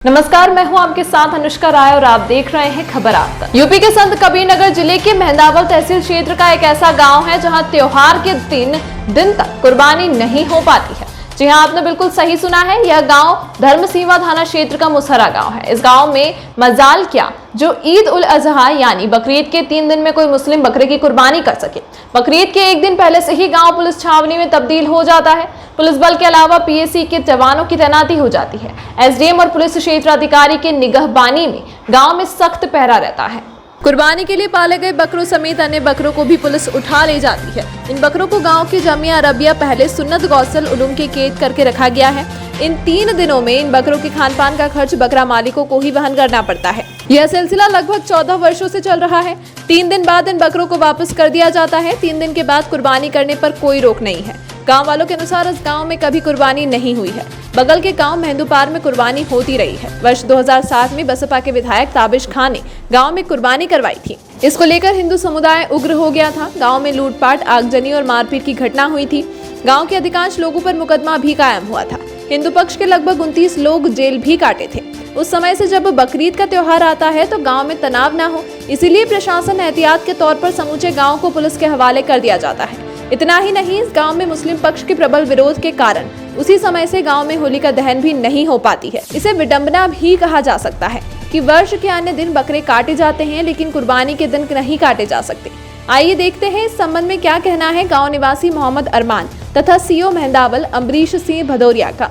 नमस्कार, मैं हूं आपके साथ अनुष्का राय और आप देख रहे हैं खबर आप तक। यूपी के संत कबीरनगर जिले के मेहंदावल तहसील क्षेत्र का एक ऐसा गांव है जहां त्योहार के दिन तक कुर्बानी नहीं हो पाती है। जी हां, आपने बिल्कुल सही सुना है। यह गांव धर्मसीमा थाना क्षेत्र का मुसहरा गांव है। इस गांव में मजाल क्या जो ईद उल अजहा यानी बकरीद के 3 दिन में कोई मुस्लिम बकरे की कुर्बानी कर सके। बकरीद के 1 दिन पहले से ही गांव पुलिस छावनी में तब्दील हो जाता है। पुलिस बल के अलावा पीएसी के जवानों की तैनाती हो जाती है। एसडीएम और पुलिस क्षेत्र अधिकारी के निगहबानी में गांव में सख्त पहरा रहता है। कुर्बानी के लिए पाले गए बकरों समेत अन्य बकरों को भी पुलिस उठा ले जाती है। इन बकरों को गांव की जामिया अरबिया पहले सुन्नत गौसल उलूम के कैद करके रखा गया है। इन 3 दिनों में इन बकरों के खान पान का खर्च बकरा मालिकों को ही वहन करना पड़ता है। यह सिलसिला लगभग 14 वर्षों से चल रहा है। 3 दिन बाद इन बकरों को वापस कर दिया जाता है। 3 दिन के बाद कुर्बानी करने पर कोई रोक नहीं है। गांव वालों के अनुसार इस गांव में कभी कुर्बानी नहीं हुई है। बगल के गांव मेहंदूपार में कुर्बानी होती रही है। वर्ष 2007 में बसपा के विधायक ताबिश खान ने गांव में कुर्बानी करवाई थी। इसको लेकर हिंदू समुदाय उग्र हो गया था। गांव में लूटपाट, आगजनी और मारपीट की घटना हुई थी। गांव के अधिकांश लोगों पर मुकदमा भी कायम हुआ था। हिंदू पक्ष के लगभग 29 लोग जेल भी काटे थे। उस समय से जब बकरीद का त्योहार आता है तो गांव में तनाव न हो, इसीलिए प्रशासन एहतियात के तौर पर समूचे गांव को पुलिस के हवाले कर दिया जाता है। इतना ही नहीं, इस गांव में मुस्लिम पक्ष के प्रबल विरोध के कारण उसी समय से गांव में होलिका दहन भी नहीं हो पाती है। इसे विडंबना भी कहा जा सकता है कि वर्ष के अन्य दिन बकरे काटे जाते हैं लेकिन कुर्बानी के दिन नहीं काटे जा सकते। आइए देखते हैं इस संबंध में क्या कहना है गांव निवासी मोहम्मद अरमान तथा सीओ मेहंदावल अम्बरीश सिंह भदौरिया का।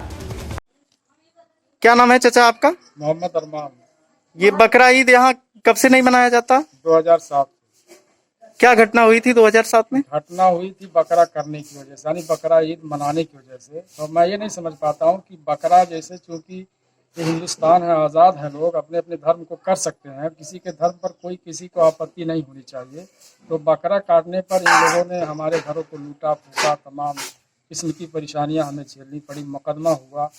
क्या नाम है चाचा आपका? मोहम्मद अरमान। ये बकरा ईद यहाँ कब से नहीं मनाया जाता? 2007। क्या घटना हुई थी 2007 में? घटना हुई थी बकरा करने की वजह से, यानी बकरा ईद मनाने की वजह से। तो मैं ये नहीं समझ पाता हूँ कि बकरा जैसे, चूंकि ये हिंदुस्तान है, आज़ाद है, लोग अपने अपने धर्म को कर सकते हैं, किसी के धर्म पर कोई किसी को आपत्ति नहीं होनी चाहिए। तो बकरा काटने पर इन लोगों ने हमारे घरों को लूटा फूटा, तमाम किस्म की परेशानियाँ हमें झेलनी पड़ी, मुकदमा हुआ।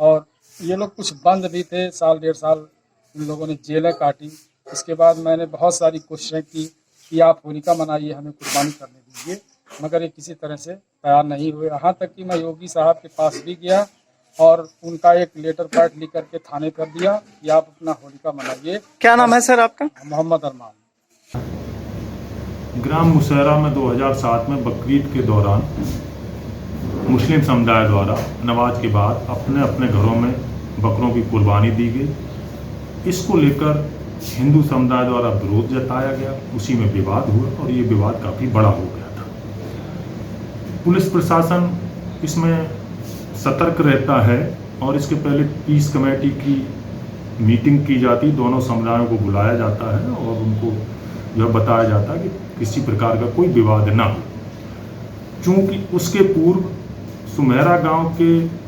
और ये लोग कुछ बंद भी थे, 1.5 साल इन लोगों ने जेलें काटी। इसके बाद मैंने बहुत सारी कोशिशें की कि आप होलिका मनाइए, हमें कुर्बानी करने दीजिए, मगर ये किसी तरह से तैयार नहीं हुए। यहाँ तक कि मैं योगी साहब के पास भी गया और उनका एक लेटर पैड लिख करके थाने कर दिया कि आप अपना होलिका मनाइए। क्या नाम है सर आपका? मोहम्मद अरमान। ग्राम मुसहरा में 2007 में बकरीद के दौरान मुस्लिम समुदाय द्वारा नमाज के बाद अपने अपने घरों में बकरों की कुर्बानी दी गई। इसको लेकर हिंदू समुदाय द्वारा विरोध जताया गया, उसी में विवाद हुआ और ये विवाद काफ़ी बड़ा हो गया था। पुलिस प्रशासन इसमें सतर्क रहता है और इसके पहले पीस कमेटी की मीटिंग की जाती, दोनों समुदायों को बुलाया जाता है और उनको यह बताया जाता है कि किसी प्रकार का कोई विवाद ना हो। चूँकि उसके पूर्व सुमेरा गांव के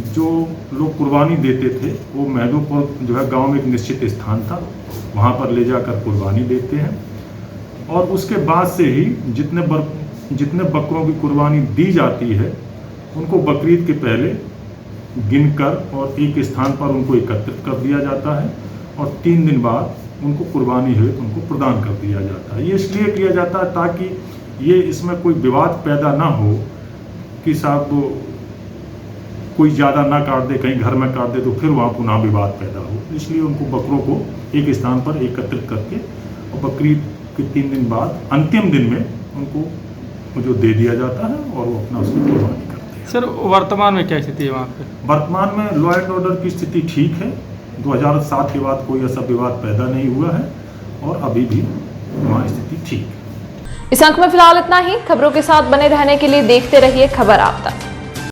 जो लोग कुर्बानी देते थे वो महदूपुर जो है गांव में एक निश्चित स्थान था, वहां पर ले जाकर कुर्बानी देते हैं। और उसके बाद से ही जितने बकरों की कुर्बानी दी जाती है उनको बकरीद के पहले गिनकर और एक स्थान पर उनको एकत्रित कर दिया जाता है और 3 दिन बाद उनको कुर्बानी है तो उनको प्रदान कर दिया जाता है। ये इसलिए किया जाता है ताकि ये इसमें कोई विवाद पैदा ना हो कि साहब कोई ज़्यादा ना काट दे, कहीं घर में काट दे तो फिर वहाँ पुनः विवाद पैदा हो। इसलिए उनको बकरों को एक स्थान पर एकत्रित करके और बकरीद के 3 दिन बाद अंतिम दिन में उनको जो दे दिया जाता है और वो अपना उसकी कुर्बानी करते हैं। सर, वर्तमान में क्या स्थिति है वहाँ पे? वर्तमान में लॉ एंड ऑर्डर की स्थिति ठीक है। 2007 के बाद कोई ऐसा विवाद पैदा नहीं हुआ है और अभी भी वहाँ स्थिति ठीक है। इस अंक में फिलहाल इतना ही। खबरों के साथ बने रहने के लिए देखते रहिए खबर आप तक।